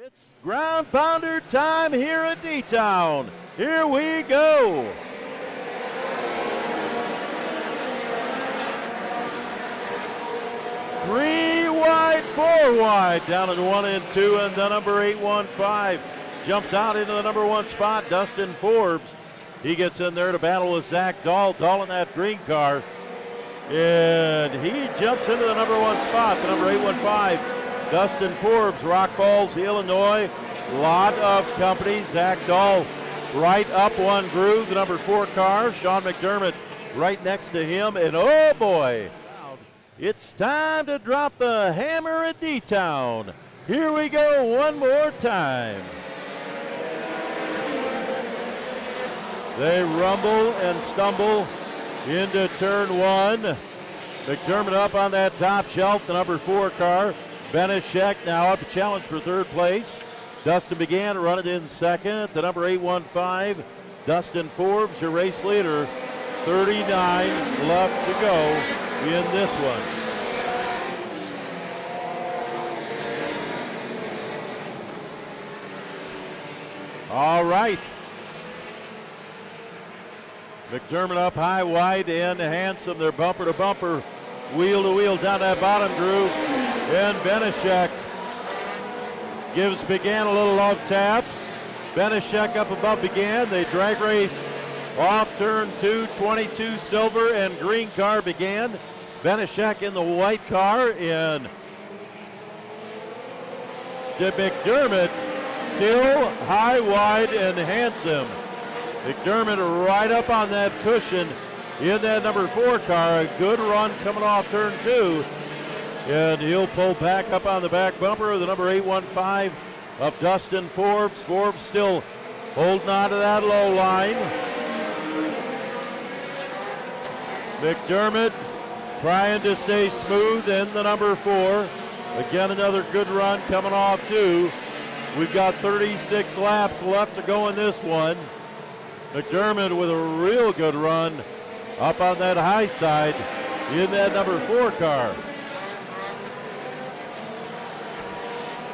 It's ground pounder time here at D-Town. Here we go. Three wide, four wide, down in 1 and 2, and the number 815 jumps out into the number 1 spot, Dustin Forbes. He gets in there to battle with Zach Dahl. Dahl in that green car. And he jumps into the number 1 spot, the number 815. Dustin Forbes, Rock Falls, Illinois. Lot of company. Zach Dahl right up one groove, the number 4 car. Sean McDermott right next to him. And oh boy, it's time to drop the hammer at D-Town. Here we go one more time. They rumble and stumble into turn 1. McDermott up on that top shelf, the number 4 car. Benishek now up to challenge for 3rd place. Dustin began running in 2nd. The number 815, Dustin Forbes, your race leader. 39 left to go in this one. All right. McDermott up high, wide, and handsome. They're bumper to bumper, wheel to wheel down that bottom groove. And Benishek gives Began a little love tap. Benishek up above Began. They drag race off turn 2, 22 silver and green car Began. Benishek in the white car, and McDermott still high, wide, and handsome. McDermott right up on that cushion in that number 4 car. A good run coming off turn 2. And he'll pull back up on the back bumper of the number 815 of Dustin Forbes. Forbes still holding on to that low line. McDermott trying to stay smooth in the number 4. Again, another good run coming off 2. We've got 36 laps left to go in this one. McDermott with a real good run up on that high side in that number 4 car.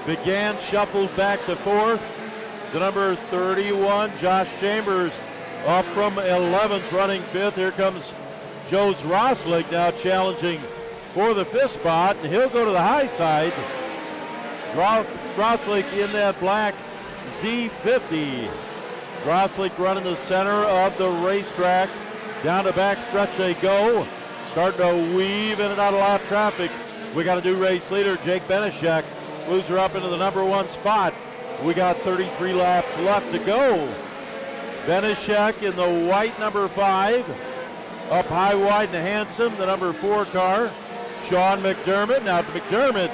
Began shuffled back to 4th. The number 31, Josh Chambers, up from 11th, running 5th. Here comes Joe Roslick now challenging for the 5th spot, and he'll go to the high side. Roslick in that black Z50. Roslick running the center of the racetrack. Down the back stretch they go. Starting to weave in and out of lap traffic. We got a new race leader, Jake Benishek. Moves her up into the number 1 spot. We got 33 laps left to go. Benishek in the white number 5. Up high, wide, and handsome, the number 4 car. Sean McDermott. Now McDermott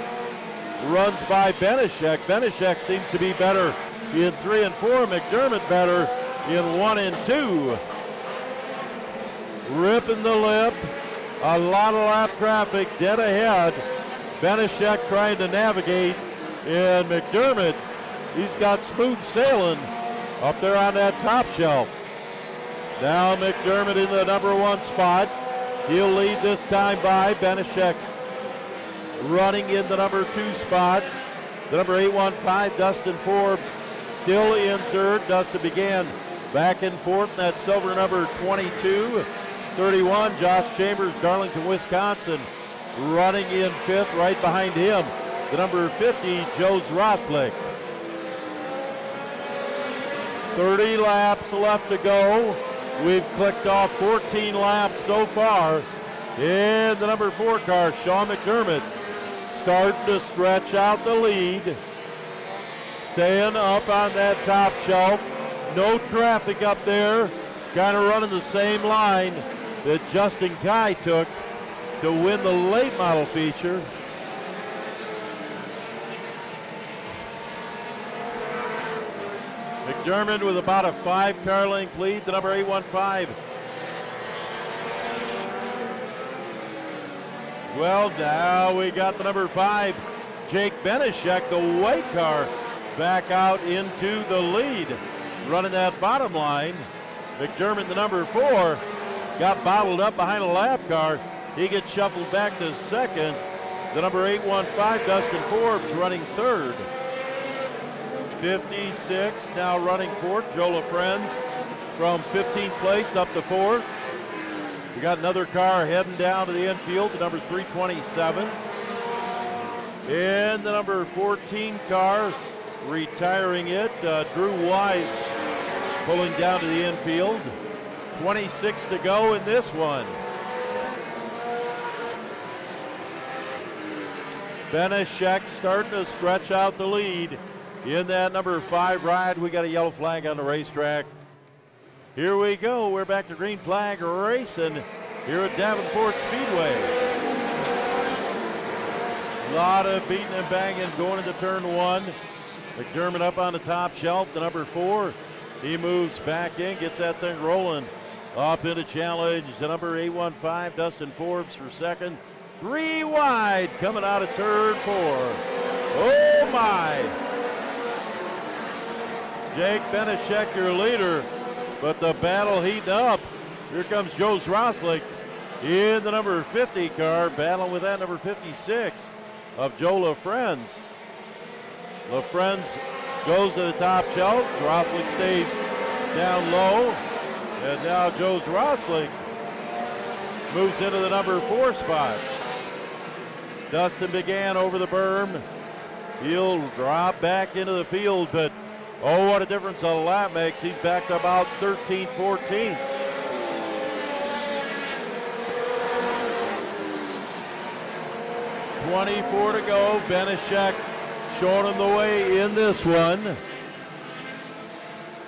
runs by Benishek. Benishek seems to be better in 3 and 4. McDermott better in 1 and 2. Ripping the lip. A lot of lap traffic dead ahead. Benishek trying to navigate, and McDermott, he's got smooth sailing up there on that top shelf. Now McDermott in the number 1 spot. He'll lead this time by Benishek running in the number 2 spot. The number 815, Dustin Forbes, still in 3rd. Dustin Began back and forth in that silver number 22. 31, Josh Chambers, Darlington, Wisconsin, running in 5th. Right behind him, the number 50, Joe Roslick. 30 laps left to go. We've clicked off 14 laps so far. And the number 4 car, Sean McDermott, starting to stretch out the lead. Staying up on that top shelf. No traffic up there. Kind of running the same line that Justin Kai took to win the late model feature. McDermott with about a 5 car length lead, the number 815. Well, now we got the number 5, Jake Benishek, the white car, back out into the lead. Running that bottom line. McDermott, the number 4, got bottled up behind a lap car. He gets shuffled back to 2nd. The number 815, Dustin Forbes, running 3rd. 56 now running fourth. Joe LaFrenz from 15th place up to fourth. We got another car heading down to the infield, the number 327. And the number 14 car retiring it, Drew Wise pulling down to the infield. 26 to go in this one. Benishek starting to stretch out the lead in that number 5 ride. We got a yellow flag on the racetrack. Here we go. We're back to green flag racing here at Davenport Speedway. A lot of beating and banging going into turn 1. McDermott up on the top shelf, the number 4. He moves back in, gets that thing rolling. Up into challenge, the number 815, Dustin Forbes for second. 3 wide coming out of turn 4. Oh my! Jake Benishek, your leader, but the battle heating up. Here comes Joe Zroslik in the number 50 car, battling with that number 56 of Joe LaFrenz. LaFrenz goes to the top shelf. Zroslik stays down low. And now Joe Zroslik moves into the number 4 spot. Dustin began over the berm. He'll drop back into the field, but oh, what a difference a lap makes. He's back to about 13th, 14th. .24 to go. Benishek showing him the way in this one.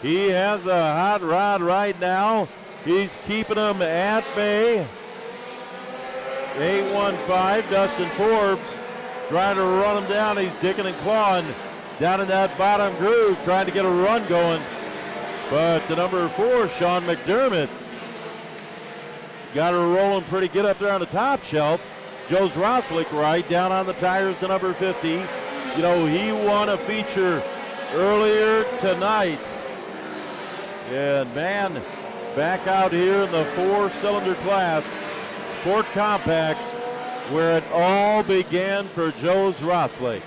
He has a hot rod right now. He's keeping him at bay. 815, Dustin Forbes trying to run him down. He's digging and clawing down in that bottom groove, trying to get a run going. But the number 4, Sean McDermott, got her rolling pretty good up there on the top shelf. Joe Zroslik right down on the tires, the number 50. You know, he won a feature earlier tonight. And man, back out here in the 4-cylinder class, Sport Compacts, where it all began for Joe Zroslik.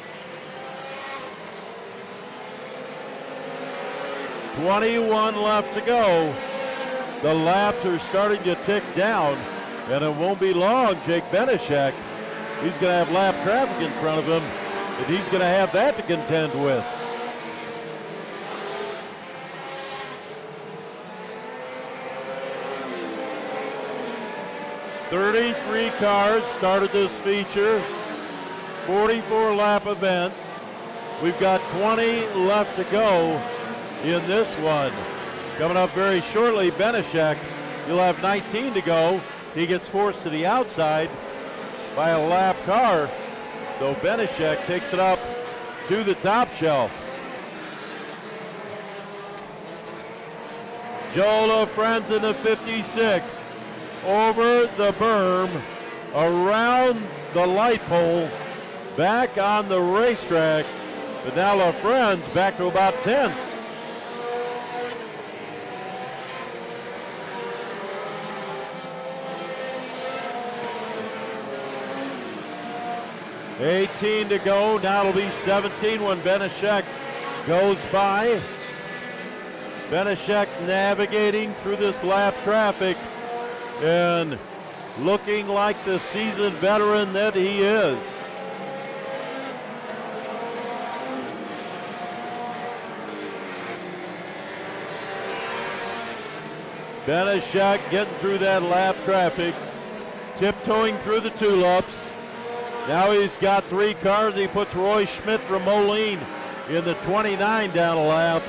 21 left to go. The laps are starting to tick down, and it won't be long. Jake Benishek, he's going to have lap traffic in front of him, and he's going to have that to contend with. .33 cars started this feature, 44 lap event. We've got 20 left to go in this one. Coming up very shortly, Benishek, he'll have 19 to go. He gets forced to the outside by a lap car. So Benishek takes it up to the top shelf. Joe LaFrenz in the 56. Over the berm, around the light pole, back on the racetrack. But now LaFrenz back to about 10th. .18 to go. Now it'll be 17 when Benishek goes by. Benishek navigating through this lap traffic and looking like the seasoned veteran that he is. Benishek getting through that lap traffic, tiptoeing through the tulips. Now he's got 3 cars. He puts Roy Schmidt from Moline in the 29 down a lap.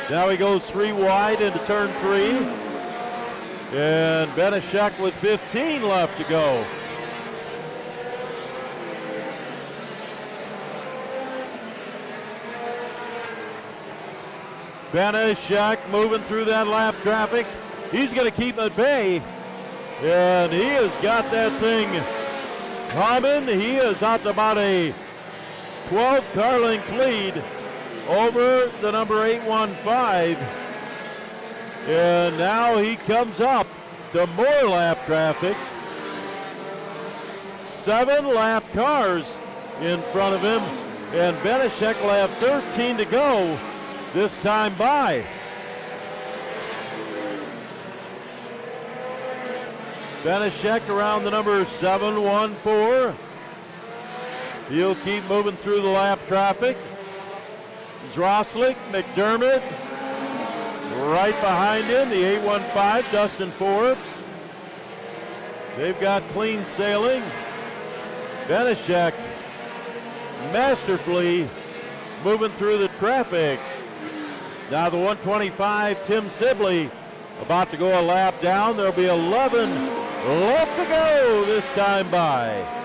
Now he goes 3 wide into turn 3. And Benishek with 15 left to go. Benishek moving through that lap traffic. He's going to keep at bay. And he has got that thing humming. He is out to about a 12 car length lead over the number 815. And now he comes up to more lap traffic. 7 lap cars in front of him. and Benishek will have 13 to go this time by. Benishek around the number 714. He'll keep moving through the lap traffic. Zroslik, McDermott, right behind him, the 815, Dustin Forbes. They've got clean sailing. Benishek masterfully moving through the traffic. Now the 125, Tim Sibley, about to go a lap down. There'll be 11 left to go this time by.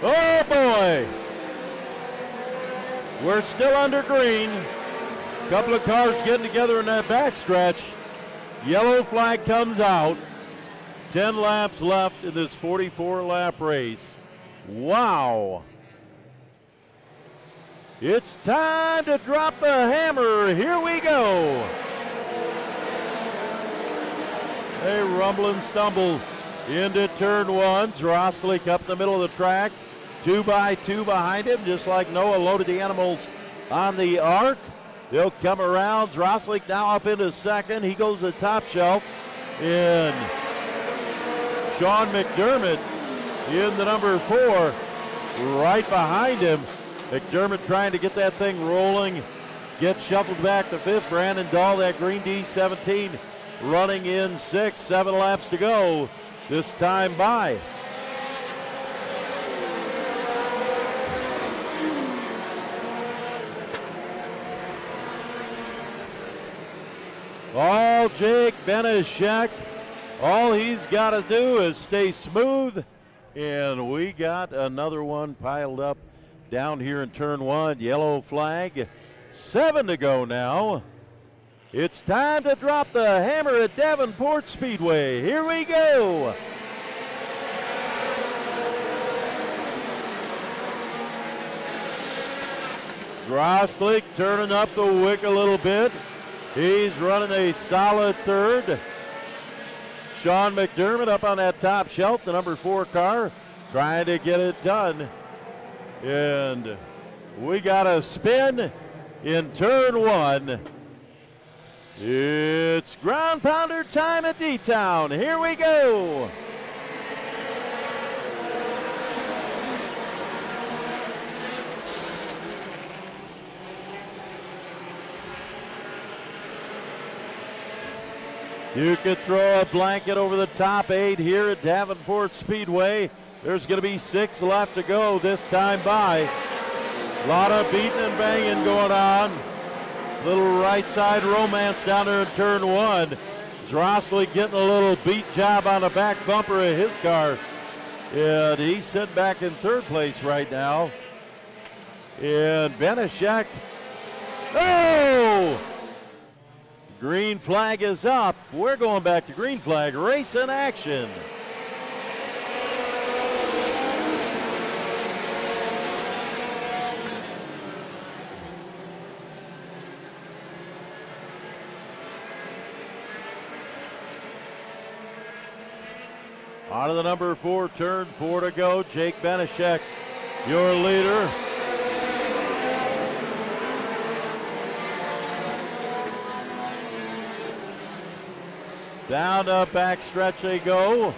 Oh boy! We're still under green. A couple of cars getting together in that backstretch. Yellow flag comes out. 10 laps left in this 44-lap race. Wow! It's time to drop the hammer. Here we go. A rumble and stumble into turn one. Zroslik up the middle of the track. 2 by 2 behind him, just like Noah loaded the animals on the arc. They'll come around. Zroslik now up into second. He goes to the top shelf. And Sean McDermott in the number 4, right behind him. McDermott trying to get that thing rolling. Gets shuffled back to 5th. Brandon Dahl, that green D17, running in 6th. 7 laps to go this time by. All Jake Benishek, all he's got to do is stay smooth, and we got another one piled up down here in turn one. Yellow flag, 7 to go now. It's time to drop the hammer at Davenport Speedway. Here we go. Zroslik turning up the wick a little bit. He's running a solid 3rd. Sean McDermott up on that top shelf, the number 4 car, trying to get it done. And we got a spin in turn one. It's ground pounder time at D-Town. Here we go. You could throw a blanket over the top 8 here at Davenport Speedway. There's going to be 6 left to go this time by. A lot of beating and banging going on. Little right side romance down there in turn one. Zroslik getting a little beat job on the back bumper of his car. And he's sitting back in 3rd place right now. And Benishek, oh! Green flag is up. We're going back to green flag. Race in action. On to the number 4, turn 4 to go. Jake Benishek, your leader. Down the back stretch they go.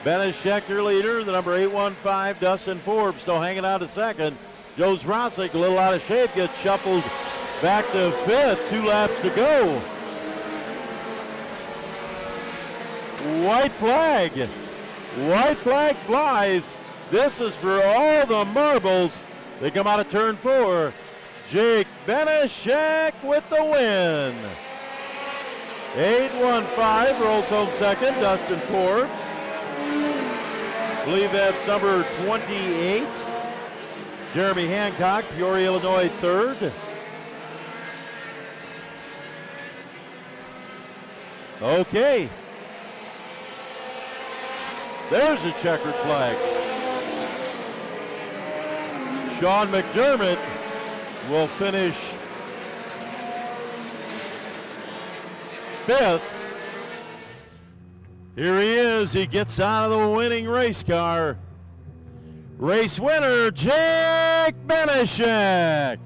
Benishek, your leader. The number 815, Dustin Forbes, still hanging out a second. Joe Zroslik, a little out of shape, gets shuffled back to 5th. 2 laps to go. White flag. White flag flies. This is for all the marbles. They come out of turn 4. Jake Benishek with the win. 815 rolls home second. Dustin Forbes. I believe that's number 28. Jeremy Hancock, Peoria, Illinois, 3rd. Okay. There's a checkered flag. Sean McDermott will finish 5th. Here he is. He gets out of the winning race car. Race winner, Jake Benishek.